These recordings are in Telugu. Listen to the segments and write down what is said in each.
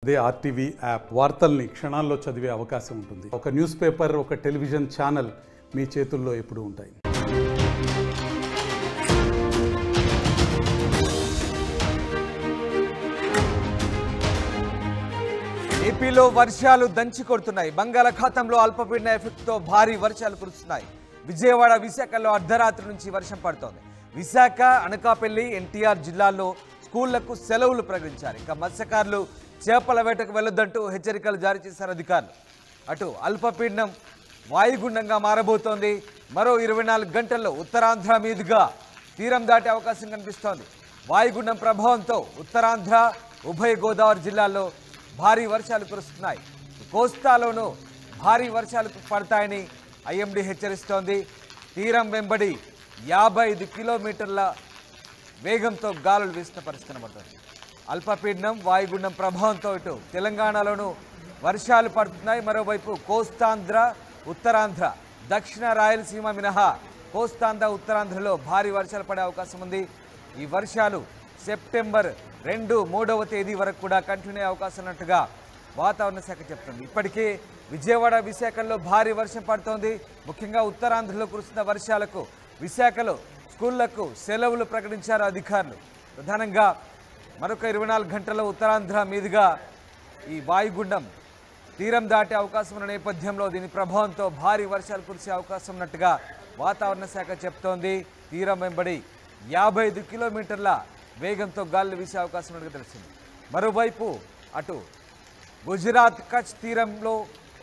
అదే ఆర్టీవీ యాప్ వార్తల్ని క్షణాల్లో చదివే అవకాశం ఉంటుంది. ఒక న్యూస్ పేపర్, ఒక టెలివిజన్ ఛానల్ మీ చేతుల్లో ఎప్పుడూ ఉంటాయి. ఏపీలో వర్షాలు దంచి కొడుతున్నాయి. బంగాళాఖాతంలో అల్పపీడన ఎఫెక్ట్తో భారీ వర్షాలు కురుస్తున్నాయి. విజయవాడ, విశాఖలో అర్ధరాత్రి నుంచి వర్షం పడుతోంది. విశాఖ, అనకాపల్లి, ఎన్టీఆర్ జిల్లాల్లో స్కూళ్లకు సెలవులు ప్రకటించారు. ఇక మత్స్యకారులు చేపల వేటకు వెళ్లొద్దంటూ హెచ్చరికలు జారీ చేశారు అధికారులు. అటు అల్పపీడనం వాయుగుండంగా మారబోతోంది. మరో 24 గంటల్లో ఉత్తరాంధ్ర మీదుగా తీరం దాటే అవకాశం కనిపిస్తోంది. వాయుగుండం ప్రభావంతో ఉత్తరాంధ్ర, ఉభయ గోదావరి జిల్లాల్లో భారీ వర్షాలు కురుస్తున్నాయి. కోస్తాలోనూ భారీ వర్షాలు పడతాయని ఐఎండీ హెచ్చరిస్తోంది. తీరం వెంబడి 55 కిలోమీటర్ల వేగంతో గాలులు వీస్తున్న పరిస్థితి కనబడుతుంది. అల్పపీడనం వాయుగుండం ప్రభావంతో ఇటు తెలంగాణలోనూ వర్షాలు పడుతున్నాయి. మరోవైపు కోస్తాంధ్ర, ఉత్తరాంధ్ర, దక్షిణ రాయలసీమ మినహా కోస్తాంధ్ర, ఉత్తరాంధ్రలో భారీ వర్షాలు పడే అవకాశం ఉంది. ఈ వర్షాలు సెప్టెంబర్ 2, 3వ తేదీ వరకు కూడా కంటిన్యూ అయ్యే అవకాశం ఉన్నట్టుగా వాతావరణ శాఖ చెప్తుంది. ఇప్పటికే విజయవాడ, విశాఖలో భారీ వర్షం పడుతోంది. ముఖ్యంగా ఉత్తరాంధ్రలో కురుస్తున్న వర్షాలకు విశాఖలో స్కూళ్లకు సెలవులు ప్రకటించారు అధికారులు. ప్రధానంగా మరొక 24 గంటల్లో ఉత్తరాంధ్ర మీదుగా ఈ వాయుగుండం తీరం దాటే అవకాశం ఉన్న నేపథ్యంలో దీని ప్రభావంతో భారీ వర్షాలు కురిసే అవకాశం ఉన్నట్టుగా వాతావరణ శాఖ చెప్తోంది. తీరం వెంబడి 55 కిలోమీటర్ల వేగంతో గాలులు వీసే అవకాశం ఉన్నట్టుగా తెలిసింది. మరోవైపు అటు గుజరాత్, కచ్ తీరంలో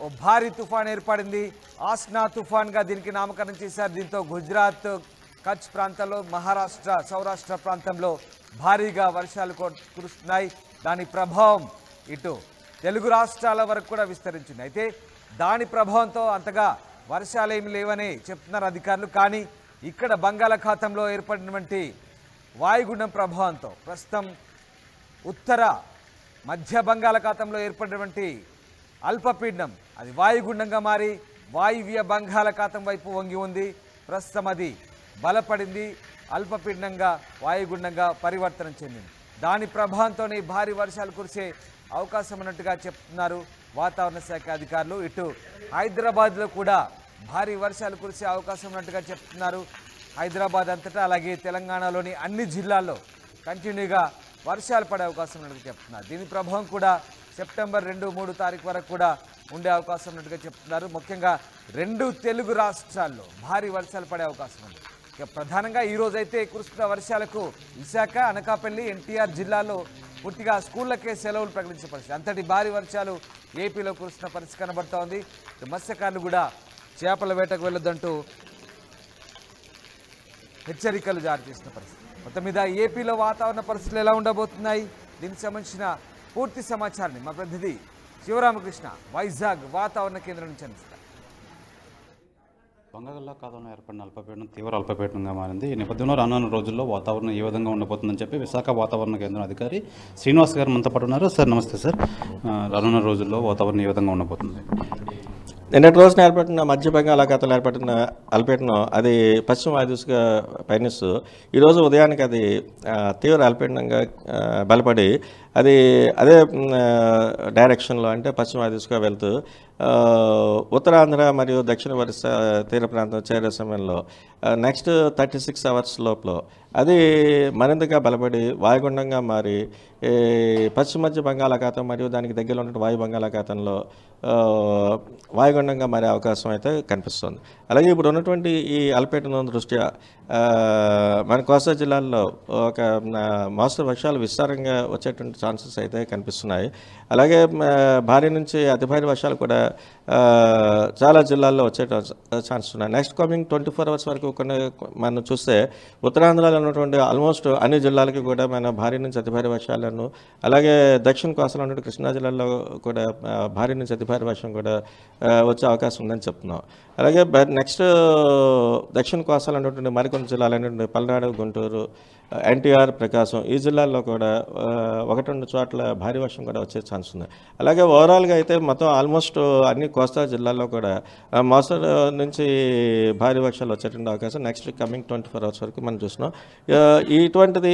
ఓ భారీ తుఫాన్ ఏర్పడింది. ఆస్నా తుఫాన్గా దీనికి నామకరణం చేశారు. దీంతో గుజరాత్, కచ్ ప్రాంతాల్లో, మహారాష్ట్ర, సౌరాష్ట్ర ప్రాంతంలో భారీగా వర్షాలు కురుస్తున్నాయి. దాని ప్రభావం ఇటు తెలుగు రాష్ట్రాల వరకు కూడా విస్తరించింది. అయితే దాని ప్రభావంతో అంతగా వర్షాలేమి లేవని చెప్తున్నారు అధికారులు. కానీ ఇక్కడ బంగాళాఖాతంలో ఏర్పడినటువంటి వాయుగుండం ప్రభావంతో ప్రస్తుతం ఉత్తర మధ్య బంగాళాఖాతంలో ఏర్పడినటువంటి అల్పపీడనం అది వాయుగుండంగా మారి వాయువ్య బంగాళాఖాతం వైపు వంగి ఉంది. ప్రస్తుతం అది బలపడింది, అల్పపీడనంగా వాయుగుండంగా పరివర్తన చెందింది. దాని ప్రభావంతోనే భారీ వర్షాలు కురిసే అవకాశం ఉన్నట్టుగా చెప్తున్నారు వాతావరణ శాఖ అధికారులు. ఇటు హైదరాబాద్లో కూడా భారీ వర్షాలు కురిసే అవకాశం ఉన్నట్టుగా చెప్తున్నారు. హైదరాబాద్ అంతటా అలాగే తెలంగాణలోని అన్ని జిల్లాల్లో కంటిన్యూగా వర్షాలు పడే అవకాశం ఉన్నట్టుగా చెప్తున్నారు. దీని ప్రభావం కూడా సెప్టెంబర్ 2, 3 తారీఖు వరకు కూడా ఉండే అవకాశం ఉన్నట్టుగా చెప్తున్నారు. ముఖ్యంగా 2 తెలుగు రాష్ట్రాల్లో భారీ వర్షాలు పడే అవకాశం ఉంది. ఇక ప్రధానంగా ఈరోజైతే కురుస్తున్న వర్షాలకు విశాఖ, అనకాపల్లి, ఎన్టీఆర్ జిల్లాలో పూర్తిగా స్కూళ్లకే సెలవులు ప్రకటించే పరిస్థితి. అంతటి భారీ వర్షాలు ఏపీలో కురుస్తున్న పరిస్థితి కనబడుతోంది. మత్స్యకారులు కూడా చేపల వేటకు వెళ్ళొద్దంటూ హెచ్చరికలు జారీ చేసిన పరిస్థితి. మొత్తం మీద ఏపీలో వాతావరణ పరిస్థితులు ఎలా ఉండబోతున్నాయి, దీనికి సంబంధించిన పూర్తి సమాచారాన్ని మా ప్రతినిధి శివరామకృష్ణ వైజాగ్ వాతావరణ కేంద్రం నుంచి అందిస్తారు. బంగాళాఖాతంలో ఏర్పడిన అల్పపీడనం తీవ్ర అల్పపీడనంగా మారింది. ఈ నేపథ్యంలో రానున్న రోజుల్లో వాతావరణం ఏ విధంగా ఉండబోతుందని చెప్పి విశాఖ వాతావరణ కేంద్రం అధికారి శ్రీనివాస్ గారు మనతో పాటు ఉన్నారు. సార్ నమస్తే సార్. రానున్న రోజుల్లో వాతావరణం ఏ విధంగా ఉండబోతుంది? నిన్నటి రోజున ఏర్పడిన మధ్య బంగాళాఖాతంలో ఏర్పడిన అల్పపీడనం అది పశ్చిమ వాయుదిశగా పయనిస్తూ ఈరోజు ఉదయానికి అది తీవ్ర అల్పపీడనంగా బలపడి అది అదే డైరెక్షన్లో అంటే పశ్చిమ వాయుదిశగా వెళ్తూ ఉత్తరాంధ్ర మరియు దక్షిణ ఒరిస్సా తీర ప్రాంతం చేరే సమయంలో నెక్స్ట్ 36 అవర్స్ లోపల అది మరింతగా బలపడి వాయుగుండంగా మారి పశ్చిమ మధ్య బంగాళాఖాతం మరియు దానికి దగ్గరలో ఉన్న వాయు బంగాళాఖాతంలో వాయుగుండంగా మారే అవకాశం అయితే కనిపిస్తుంది. అలాగే ఇప్పుడు ఉన్నటువంటి ఈ అల్పపీడనం దృష్ట్యా మన కోస్తా జిల్లాల్లో ఒక మోస్తరు వర్షాలు విస్తారంగా వచ్చేటువంటి ఛాన్సెస్ అయితే కనిపిస్తున్నాయి. అలాగే భారీ నుంచి అతి భారీ వర్షాలు కూడా చాలా జిల్లాల్లో వచ్చే ఛాన్సెస్ ఉన్నాయి. నెక్స్ట్ కమింగ్ 24 అవర్స్ వరకు మనం చూస్తే ఉత్తరాంధ్రలో ఉన్నటువంటి ఆల్మోస్ట్ అన్ని జిల్లాలకి కూడా మన భారీ నుంచి అతి భారీ వర్షాలను, అలాగే దక్షిణ కోస్తాలో ఉన్నటువంటి కృష్ణా జిల్లాలో కూడా భారీ నుంచి అతి భారీ వర్షం కూడా వచ్చే అవకాశం ఉందని చెప్తున్నాం. అలాగే నెక్స్ట్ దక్షిణ కోస్తాలు అనేటువంటి మరికొన్ని జిల్లాలు అనేటువంటి పల్నాడు, గుంటూరు, ఎన్టీఆర్, ప్రకాశం ఈ జిల్లాల్లో కూడా 1-2 చోట్ల భారీ వర్షం కూడా వచ్చే ఛాన్స్ ఉంది. అలాగే ఓవరాల్గా అయితే మొత్తం ఆల్మోస్ట్ అన్ని కోస్తా జిల్లాల్లో కూడా మోస్తరు నుంచి భారీ వర్షాలు వచ్చేటువంటి అవకాశం నెక్స్ట్ కమింగ్ 24 అవర్స్ వరకు మనం చూస్తున్నాం. ఇటువంటిది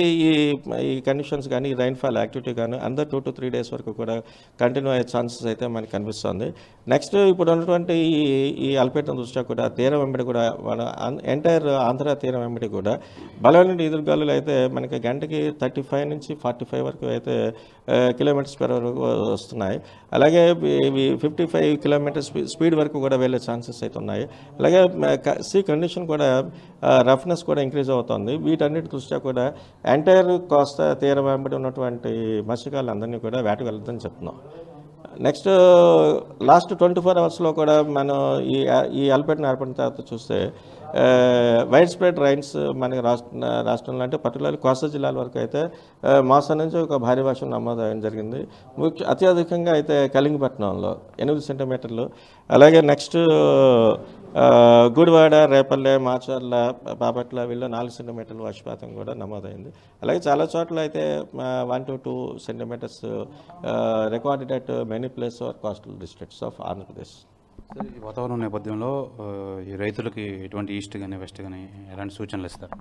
ఈ కండిషన్స్ కానీ ఈ రైన్ఫాల్ యాక్టివిటీ కానీ అందరు 2 to 3 డేస్ వరకు కూడా కంటిన్యూ అయ్యే ఛాన్సెస్ అయితే మనకు కనిపిస్తుంది. నెక్స్ట్ ఇప్పుడు ఉన్నటువంటి ఈ అల్పపీడనం దృష్ట్యా కూడా తీరం వెంబడి కూడా మన ఎంటైర్ ఆంధ్ర తీరం వెంబడి కూడా బలమైన ఎదురుగాలులు అయితే మనకి గంటకి 35 నుంచి 45 వరకు అయితే కిలోమీటర్స్ పర్ అవర్ వస్తున్నాయి. అలాగే ఇవి 55 కిలోమీటర్స్ స్పీడ్ వరకు కూడా వెళ్ళే ఛాన్సెస్ అయితే ఉన్నాయి. అలాగే సీ కండిషన్ కూడా రఫ్నెస్ కూడా ఇంక్రీజ్ అవుతుంది. వీటన్నిటి దృష్ట్యా కూడా ఎంటైర్ కోస్తా తీరం వెంబడి ఉన్నటువంటి మత్స్యకారులందరినీ కూడా వేటకు వెళ్ళొద్దని చెప్తున్నాం. నెక్స్ట్ లాస్ట్ 24 అవర్స్లో కూడా మనం ఈ అల్పపీడనం ఏర్పడిన తర్వాత చూస్తే వైడ్ స్ప్రెడ్ రైన్స్ మనకి రాష్ట్రంలో అంటే పర్టికులర్ కోస్తా జిల్లాల వరకు అయితే మోస్తరు నుంచి ఒక భారీ వర్షం నమోదవడం జరిగింది. అత్యధికంగా అయితే కలింగపట్నంలో 8 సెంటీమీటర్లు, అలాగే నెక్స్ట్ గుడివాడ, రేపల్లె, మాచర్ల, బాపట్ల వీళ్ళు 4 సెంటీమీటర్ల వర్షపాతం కూడా నమోదైంది. అలాగే చాలా చోట్ల అయితే 1 to 2 centimetres recorded at many place are coastal districts of Andhra Pradesh. ఈ వాతావరణం నేపథ్యంలో ఈ రైతులకి ఎటువంటి ఈస్ట్ కానీ వెస్ట్ కానీ ఎలాంటి సూచనలు ఇస్తారు?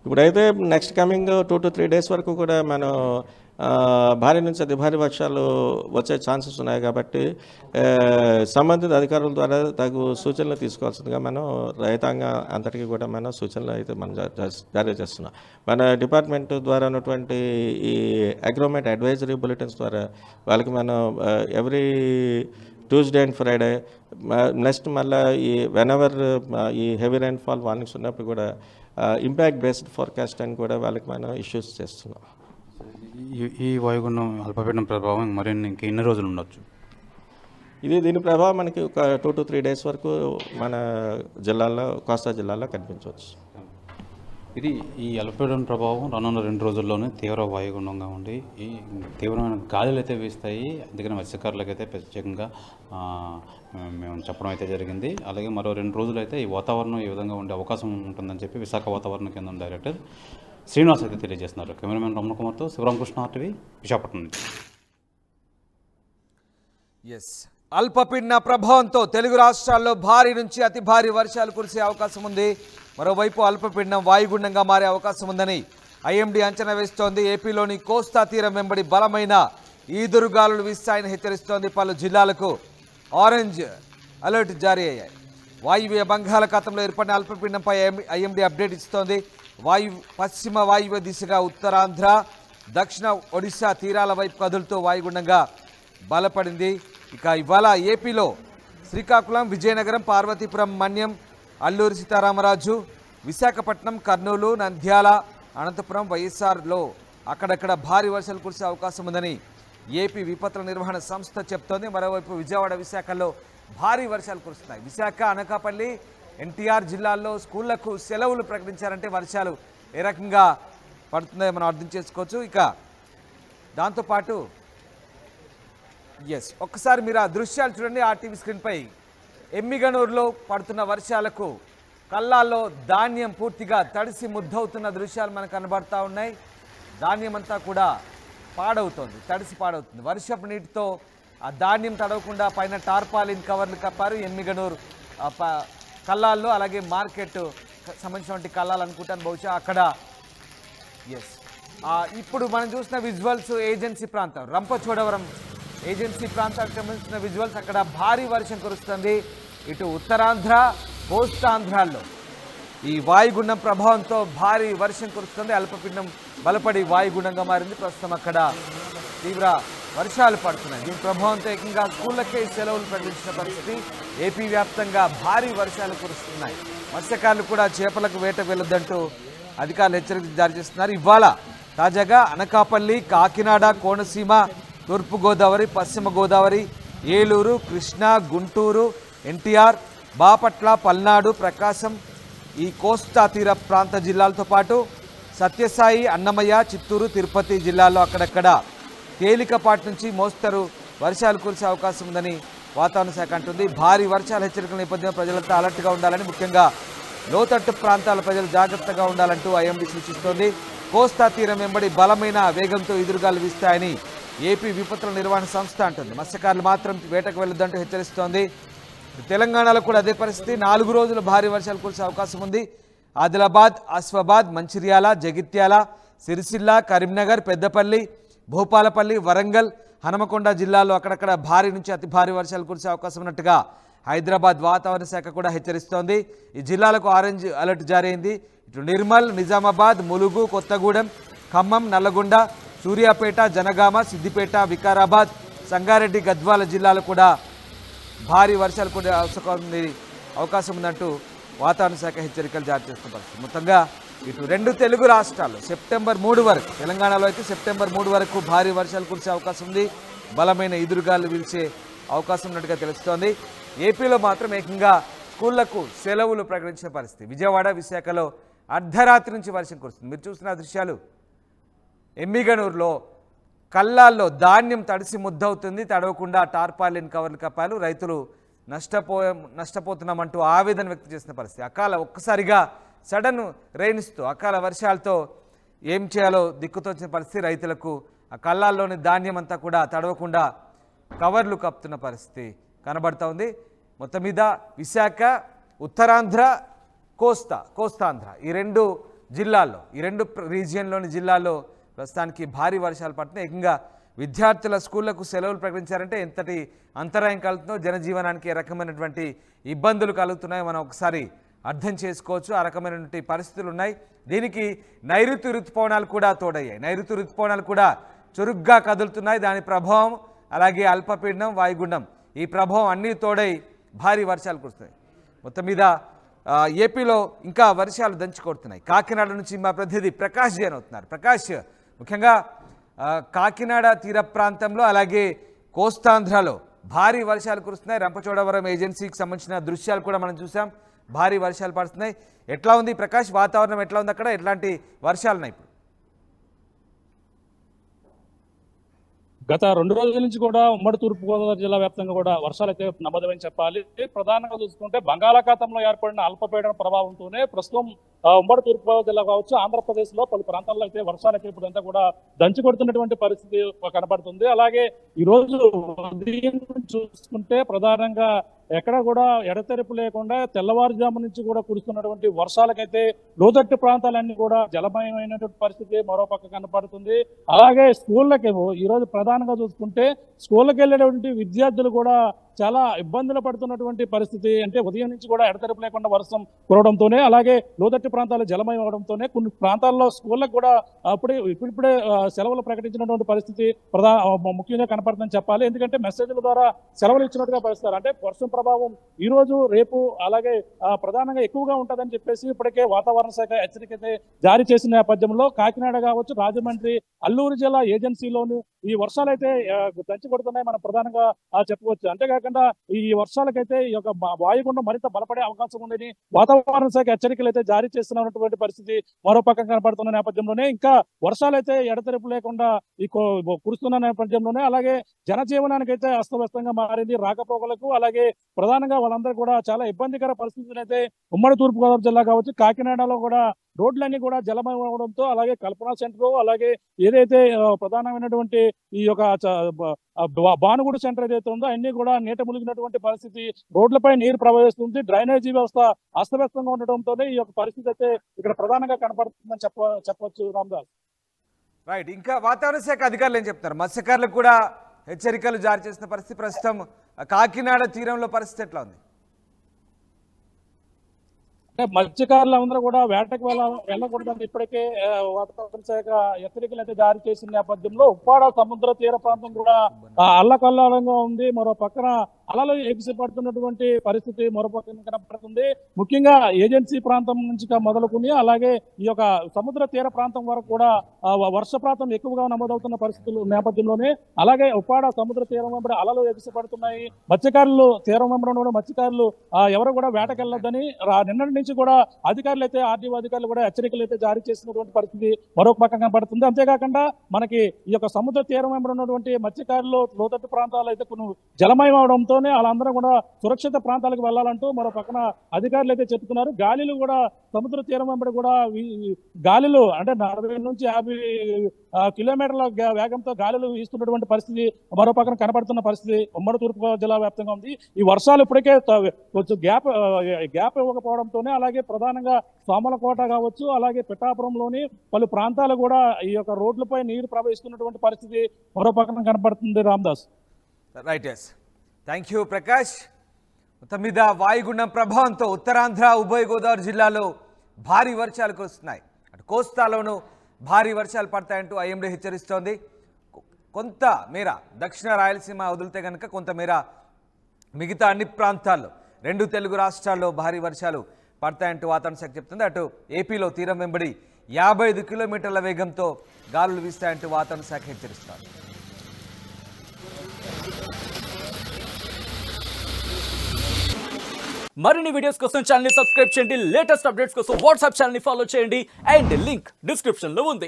ఇప్పుడైతే నెక్స్ట్ కమింగ్ 2 to 3 డేస్ వరకు కూడా మనం భారీ నుంచి అతి భారీ వర్షాలు వచ్చే ఛాన్సెస్ ఉన్నాయి కాబట్టి సంబంధిత అధికారుల ద్వారా తగు సూచనలు తీసుకోవాల్సిందిగా మనం రైతాంగం అంతటికీ కూడా మనం సూచనలు అయితే మనం జారీ చేస్తున్నాం. మన డిపార్ట్మెంట్ ద్వారా ఉన్నటువంటి ఈ అగ్రోమెంట్ అడ్వైజరీ బులెటిన్స్ ద్వారా వాళ్ళకి మనం every Tuesday and Friday next మళ్ళీ ఈ వెనెవర్ ఈ హెవీ రైన్ఫాల్ వార్నింగ్స్ ఉన్నప్పుడు కూడా ఇంపాక్ట్ బేస్డ్ ఫోర్కాస్ట్ అని కూడా వాళ్ళకి మనం ఇష్యూస్ చేస్తున్నాం. ఈ వాయుగుండం అల్పపీడనం ప్రభావం మరిన్ని ఎన్ని రోజులు ఉండొచ్చు? దీని ప్రభావం మనకి ఒక 2 to 3 డేస్ వరకు మన జిల్లాల్లో కోస్తా జిల్లాల్లో కనిపించవచ్చు. ఈ అల్పపీడనం ప్రభావం రానున్న 2 రోజుల్లోనే తీవ్ర వాయుగుండంగా ఉండి ఈ తీవ్రమైన గాలులు అయితే వీస్తాయి. అందుకని మత్స్యకారులకు అయితే ప్రత్యేకంగా మేము చెప్పడం అయితే జరిగింది. అలాగే మరో 2 రోజులు అయితే ఈ వాతావరణం ఈ విధంగా ఉండే అవకాశం ఉంటుందని చెప్పి విశాఖ వాతావరణ కేంద్రం డైరెక్టర్ శ్రీనివాస్ అయితే తెలియజేస్తున్నారు. కెమెరామెన్ రమణ కుమార్తో శివరామకృష్ణ, RTV, విశాఖపట్నం నుంచి. అల్పపీడన ప్రభావంతో తెలుగు రాష్ట్రాల్లో భారీ నుంచి అతి భారీ వర్షాలు కురిసే అవకాశం ఉంది. మరోవైపు అల్పపీడనం వాయుగుండంగా మారే అవకాశం ఉందని IMD అంచనా వేస్తోంది. ఏపీలోని కోస్తా తీరం వెంబడి బలమైన ఈదురుగాలులు వీస్తాయని హెచ్చరిస్తోంది. పలు జిల్లాలకు ఆరెంజ్ అలర్ట్ జారీ అయ్యాయి. వాయువ్య బంగాళాఖాతంలో ఏర్పడిన అల్పపీడనంపై IMD అప్డేట్ ఇస్తోంది. పశ్చిమ వాయువ్య దిశగా ఉత్తరాంధ్ర, దక్షిణ ఒడిశా తీరాల వైపు కదులుతూ వాయుగుండంగా బలపడింది. ఇక ఇవాళ ఏపీలో శ్రీకాకుళం, విజయనగరం, పార్వతీపురం, మన్యం, అల్లూరి సీతారామరాజు, విశాఖపట్నం, కర్నూలు, నంద్యాల, అనంతపురం, వైఎస్ఆర్లో అక్కడక్కడ భారీ వర్షాలు కురిసే అవకాశం ఉందని ఏపీ విపత్తుల నిర్వహణ సంస్థ చెప్తోంది. మరోవైపు విజయవాడ, విశాఖలో భారీ వర్షాలు కురుస్తున్నాయి. విశాఖ, అనకాపల్లి, NTR జిల్లాల్లో స్కూళ్లకు సెలవులు ప్రకటించారంటే వర్షాలు ఏ రకంగా పడుతుందో మనం అర్థం చేసుకోవచ్చు. ఇక దాంతోపాటు ఒక్కసారి మీరు ఆ దృశ్యాలు చూడండి RTV స్క్రీన్పై. ఎమ్మిగనూరులో పడుతున్న వర్షాలకు కల్లాల్లో ధాన్యం పూర్తిగా తడిసి ముద్దవుతున్న దృశ్యాలు మనకు కనబడతా ఉన్నాయి. ధాన్యం అంతా కూడా పాడవుతోంది, తడిసి పాడవుతుంది. వర్షపు నీటితో ఆ ధాన్యం తడవకుండా పైన టార్పాలిన్ కవర్లు కప్పారు. ఎమ్మిగనూరు కల్లాల్లో, అలాగే మార్కెట్ సంబంధించినటువంటి కల్లాలు అనుకుంటాను బహుశా అక్కడ. ఇప్పుడు మనం చూసిన విజువల్స్ ఏజెన్సీ ప్రాంతం, రంపచోడవరం ఏజెన్సీ ప్రాంతానికి సంబంధించిన విజువల్స్. అక్కడ భారీ వర్షం కురుస్తుంది. ఇటు ఉత్తరాంధ్ర, కోస్తాంధ్రాల్లో ఈ వాయుగుండం ప్రభావంతో భారీ వర్షం కురుస్తుంది. అల్పపీడనం బలపడి వాయుగుండంగా మారింది. ప్రస్తుతం అక్కడ తీవ్ర వర్షాలు పడుతున్నాయి. దీని ప్రభావంతో ఏకంగా స్కూళ్లకే సెలవులు ప్రకటించిన పరిస్థితి. ఏపీ వ్యాప్తంగా భారీ వర్షాలు కురుస్తున్నాయి. మత్స్యకారులు కూడా చేపలకు వేటకు వెళ్ళొద్దంటూ అధికారులు హెచ్చరిక జారీ చేస్తున్నారు. ఇవాళ తాజాగా అనకాపల్లి, కాకినాడ, కోనసీమ, తూర్పుగోదావరి, పశ్చిమ గోదావరి, ఏలూరు, కృష్ణా, గుంటూరు, NTR, బాపట్ల, పల్నాడు, ప్రకాశం, ఈ కోస్తా తీర ప్రాంత జిల్లాలతో పాటు సత్యసాయి, అన్నమయ్య, చిత్తూరు, తిరుపతి జిల్లాల్లో అక్కడక్కడ తేలికపాటి నుంచి మోస్తరు వర్షాలు కురిసే అవకాశం ఉందని వాతావరణ శాఖ అంటుంది. భారీ వర్షాల హెచ్చరికల నేపథ్యంలో ప్రజలంతా అలర్ట్గా ఉండాలని, ముఖ్యంగా లోతట్టు ప్రాంతాల ప్రజలు జాగ్రత్తగా ఉండాలంటూ ఐఎండీ సూచిస్తోంది. కోస్తా తీరం వెంబడి బలమైన వేగంతో ఎదురుగాలు వీస్తాయని ఏపీ విపత్తుల నిర్వహణ సంస్థ అంటుంది. మత్స్యకారులు మాత్రం వేటకు వెళ్లొద్దంటూ హెచ్చరిస్తోంది. తెలంగాణలో కూడా అదే పరిస్థితి. 4 రోజులు భారీ వర్షాలు కురిసే అవకాశం ఉంది. ఆదిలాబాద్, ఆసిఫాబాద్, మంచిర్యాల, జగిత్యాల, సిరిసిల్ల, కరీంనగర్, పెద్దపల్లి, భూపాలపల్లి, వరంగల్, హనుమకొండ జిల్లాల్లో అక్కడక్కడ భారీ నుంచి అతి భారీ వర్షాలు కురిసే అవకాశం ఉన్నట్టుగా హైదరాబాద్ వాతావరణ శాఖ కూడా హెచ్చరిస్తోంది. ఈ జిల్లాలకు ఆరెంజ్ అలర్ట్ జారీ అయింది. ఇటు నిర్మల్, నిజామాబాద్, ములుగు, కొత్తగూడెం, ఖమ్మం, నల్లగొండ, సూర్యాపేట, జనగామ, సిద్దిపేట, వికారాబాద్, సంగారెడ్డి, గద్వాల జిల్లాలు కూడా భారీ వర్షాలు కురిసే అవకాశం ఉందంటూ వాతావరణ శాఖ హెచ్చరికలు జారీ చేస్తున్న పరిస్థితి. మొత్తంగా ఇటు 2 తెలుగు రాష్ట్రాల్లో సెప్టెంబర్ 3 వరకు, తెలంగాణలో అయితే సెప్టెంబర్ 3 వరకు భారీ వర్షాలు కురిసే అవకాశం ఉంది. బలమైన ఎదురుగాలు వీల్చే అవకాశం ఉన్నట్టుగా తెలుస్తోంది. ఏపీలో మాత్రం ఏకంగా స్కూళ్లకు సెలవులు ప్రకటించిన పరిస్థితి. విజయవాడ, విశాఖలో అర్ధరాత్రి నుంచి వర్షం కురుస్తుంది. మీరు చూసిన దృశ్యాలు ఎమ్మిగనూరులో కల్లాల్లో ధాన్యం తడిసి ముద్దవుతుంది. తడవకుండా టార్పాలిన్ కవర్లు కప్పాలు. రైతులు నష్టపోతున్నామంటూ ఆవేదన వ్యక్తం చేసిన పరిస్థితి. ఒక్కసారిగా సడన్ రెయిన్స్తో, అకాల వర్షాలతో ఏం చేయాలో దిక్కుతోచిన పరిస్థితి. రైతులకు ఆ కల్లాల్లోని ధాన్యం అంతా కూడా తడవకుండా కవర్లు కప్పుతున్న పరిస్థితి కనబడుతూ ఉంది. మొత్తం మీద విశాఖ, ఉత్తరాంధ్ర, కోస్తాంధ్ర ఈ 2 జిల్లాల్లో, ఈ 2 రీజియన్లోని జిల్లాల్లో ప్రస్తుతానికి భారీ వర్షాలు పడుతున్నాయి. ఏకంగా విద్యార్థుల స్కూళ్లకు సెలవులు ప్రకటించారంటే ఎంతటి అంతరాయం కలుగుతుందో, జనజీవనానికి ఏ రకమైనటువంటి ఇబ్బందులు కలుగుతున్నాయో మనం ఒకసారి అర్థం చేసుకోవచ్చు. ఆ రకమైనటువంటి పరిస్థితులు ఉన్నాయి. దీనికి నైరుతి ఋతుపవనాలు కూడా తోడయ్యాయి. నైరుతి ఋతుపవనాలు కూడా చురుగ్గా కదులుతున్నాయి. దాని ప్రభావం, అలాగే అల్పపీడనం, వాయుగుండం, ఈ ప్రభావం అన్నీ తోడై భారీ వర్షాలు కురుస్తాయి. మొత్తం మీద ఏపీలో ఇంకా వర్షాలు దంచుకొడుతున్నాయి. కాకినాడ నుంచి మా ప్రతినిధి ప్రకాష్ జైన్ అవుతున్నారు. ప్రకాష్, ముఖ్యంగా కాకినాడ తీర ప్రాంతంలో అలాగే కోస్తాంధ్రలో భారీ వర్షాలు కురుస్తున్నాయి. రంపచోడవరం ఏజెన్సీకి సంబంధించిన దృశ్యాలు కూడా మనం చూసాం. భారీ వర్షాలు పడుతున్నాయి. ఎట్లా ఉంది ప్రకాష్, వాతావరణం ఎట్లా ఉంది అక్కడ? ఎట్లాంటి వర్షాలు ఉన్నాయి ఇప్పుడు? గత 2 రోజుల నుంచి కూడా ఉమ్మడి తూర్పుగోదావరి జిల్లా వ్యాప్తంగా కూడా వర్షాలు అయితే నమోదమని చెప్పాలి. ప్రధానంగా చూసుకుంటే బంగాళాఖాతంలో ఏర్పడిన అల్పపీడన ప్రభావంతోనే ప్రస్తుతం ఉమ్మడి తూర్పుగోదావరి జిల్లా కావచ్చు, ఆంధ్రప్రదేశ్ లో పలు ప్రాంతాల్లో అయితే వర్షాలు అయితే ఇప్పుడంతా కూడా దంచి కొడుతున్నటువంటి పరిస్థితి కనబడుతుంది. అలాగే ఈ రోజు ఉదయం చూసుకుంటే ప్రధానంగా ఎక్కడ కూడా ఎడతెరిపి లేకుండా తెల్లవారుజాము నుంచి కూడా కురుస్తున్నటువంటి వర్షాలకైతే లోతట్టు ప్రాంతాలన్నీ కూడా జలమయమైనటువంటి పరిస్థితి మరోపక్క కనపడుతుంది. అలాగే స్కూళ్ళకేమో ఈ రోజు ప్రధానంగా చూసుకుంటే స్కూళ్ళకి వెళ్ళేటువంటి విద్యార్థులు కూడా చాలా ఇబ్బందులు పడుతున్నటువంటి పరిస్థితి. అంటే ఉదయం నుంచి కూడా ఎడతెరిపి లేకుండా వర్షం కురవడంతోనే, అలాగే లోతట్టు ప్రాంతాలు జలమయం అవడంతోనే కొన్ని ప్రాంతాల్లో స్కూళ్ళకు కూడా ఇప్పుడిప్పుడే సెలవులు ప్రకటించినటువంటి పరిస్థితి ముఖ్యంగా కనపడుతుందని చెప్పాలి. ఎందుకంటే మెసేజ్ల ద్వారా సెలవులు ఇచ్చినట్టుగా పరిస్థితులు, అంటే వర్షం ప్రభావం ఈ రోజు రేపు అలాగే ప్రధానంగా ఎక్కువగా ఉంటుందని చెప్పేసి ఇప్పటికే వాతావరణ శాఖ హెచ్చరిక అయితే జారీ చేసిన నేపథ్యంలో కాకినాడ కావచ్చు, రాజమండ్రి, అల్లూరు జిల్లా ఏజెన్సీలోని ఈ వర్షాలు అయితే దంచి కొడుతున్నాయి మనం ప్రధానంగా చెప్పవచ్చు. అంతేకాకుండా ఈ వర్షాలకైతే ఈ యొక్క వాయుగుండం మరింత బలపడే అవకాశం ఉందని వాతావరణ శాఖ హెచ్చరికలు అయితే జారీ చేస్తున్నటువంటి పరిస్థితి మరోపక్క కనపడుతున్న నేపథ్యంలోనే ఇంకా వర్షాలు అయితే ఎడతెరిపి లేకుండా ఈ కురుస్తున్న నేపథ్యంలోనే అలాగే జనజీవనానికి అయితే అస్తవ్యస్తంగా మారింది. రాకపోకలకు అలాగే ప్రధానంగా వాళ్ళందరూ కూడా చాలా ఇబ్బందికర పరిస్థితులు అయితే ఉమ్మడి తూర్పుగోదావరి జిల్లా కావచ్చు, కాకినాడలో కూడా రోడ్లన్నీ కూడా జలమయం అవడంతో, అలాగే కల్పనా సెంటర్, అలాగే ఏదైతే ప్రధానమైనటువంటి ఈ యొక్క భానుగుడి సెంటర్ ఏదైతే ఉందో అన్ని కూడా నీట మునిగినటువంటి పరిస్థితి, రోడ్లపై నీరు ప్రవహిస్తుంది, డ్రైనేజీ వ్యవస్థ అస్తవ్యస్తంగా ఉండటంతోనే ఈ యొక్క పరిస్థితి అయితే ఇక్కడ ప్రధానంగా కనపడుతుందని చెప్పవచ్చు. రామదాస్, రైట్. ఇంకా వాతావరణ శాఖ అధికారులు ఏం చెప్తారు? మత్స్యకారులకు కూడా హెచ్చరికలు జారీ చేసిన పరిస్థితి. ప్రస్తుతం కాకినాడ తీరంలో పరిస్థితి ఎట్లా ఉంది? అంటే మత్స్యకారులందరూ కూడా వేటకు వెళ్ళకూడదని ఇప్పటికే వాతావరణ శాఖ హెచ్చరికలు అయితే జారీ చేసిన నేపథ్యంలో ఉప్పాడ సముద్ర తీర ప్రాంతం కూడా అల్లకల్లాలంగా ఉంది. మరో పక్కన అలలు ఎగిసిపడుతున్నటువంటి పరిస్థితి మరో పక్కన కనపడుతుంది. ముఖ్యంగా ఏజెన్సీ ప్రాంతం నుంచి మొదలుకుని అలాగే ఈ యొక్క సముద్ర తీర ప్రాంతం వరకు కూడా వర్షపాతం ఎక్కువగా నమోదవుతున్న పరిస్థితులు నేపథ్యంలోనే అలాగే ఉప్పాడ సముద్ర తీరం వెంబడి అలలు ఎగిసిపడుతున్నాయి. మత్స్యకారులు తీరం వెంబడి మత్స్యకారులు ఎవరు కూడా వేటకెళ్లొద్దని నిన్నటి నుంచి కూడా అధికారులు అయితే ఆర్డీఓ అధికారులు కూడా హెచ్చరికలు అయితే జారీ చేసినటువంటి పరిస్థితి మరొక పక్క కనపడుతుంది. అంతేకాకుండా మనకి ఈ యొక్క సముద్ర తీరం వెంబడి ఉన్నటువంటి మత్స్యకారులు లోతట్టు ప్రాంతాలు అయితే కొన్ని జలమయం అవడంతో త్వరలోనే వాళ్ళందరూ కూడా సురక్షిత ప్రాంతాలకు వెళ్లాలంటూ మరో పక్కన అధికారులు అయితే చెప్తున్నారు. గాలిలు కూడా సముద్ర తీరం వెంబడి కూడా గాలిలు అంటే 40 నుంచి 50 కిలోమీటర్ల వేగంతో గాలులు వీస్తున్నటువంటి పరిస్థితి మరో పక్కన కనబడుతున్న పరిస్థితి ఉమ్మడి తూర్పుగోదావరి జిల్లా వ్యాప్తంగా ఉంది. ఈ వర్షాలు ఇప్పటికే కొంచెం గ్యాప్ ఇవ్వకపోవడంతోనే అలాగే ప్రధానంగా సోమలకోట కావచ్చు, అలాగే పిఠాపురంలోని పలు ప్రాంతాలు కూడా ఈ యొక్క రోడ్లపై నీరు ప్రవహిస్తున్నటువంటి పరిస్థితి మరో పక్కన కనబడుతుంది. Ramdas. Right, yes, thank you Prakash. మొత్తం మీద వాయుగుండం ప్రభావంతో ఉత్తరాంధ్ర ఉభయ గోదావరి జిల్లాలో భారీ వర్షాలు కురుస్తున్నాయి. అటు కోస్తాలోనూ భారీ వర్షాలు పడతాయంటూ ఐఎండీ హెచ్చరిస్తోంది. కొంత మేర దక్షిణ రాయలసీమ వదిలితే కనుక కొంతమేర మిగతా అన్ని ప్రాంతాల్లో 2 తెలుగు రాష్ట్రాల్లో భారీ వర్షాలు పడతాయంటూ వాతావరణ శాఖ చెప్తుంది. అటు ఏపీలో తీరం వెంబడి 55 కిలోమీటర్ల వేగంతో గాలులు వీస్తాయంటూ వాతావరణ శాఖ హెచ్చరిస్తోంది. మరిన్ని వీడియోస్ కోసం ఛానల్ ని సబ్స్క్రైబ్ చేయండి. లేటెస్ట్ అప్డేట్స్ కోసం వాట్సాప్ ఛానల్ ని ఫాలో చేయండి. అండ్ లింక్ డిస్క్రిప్షన్ లో ఉంది.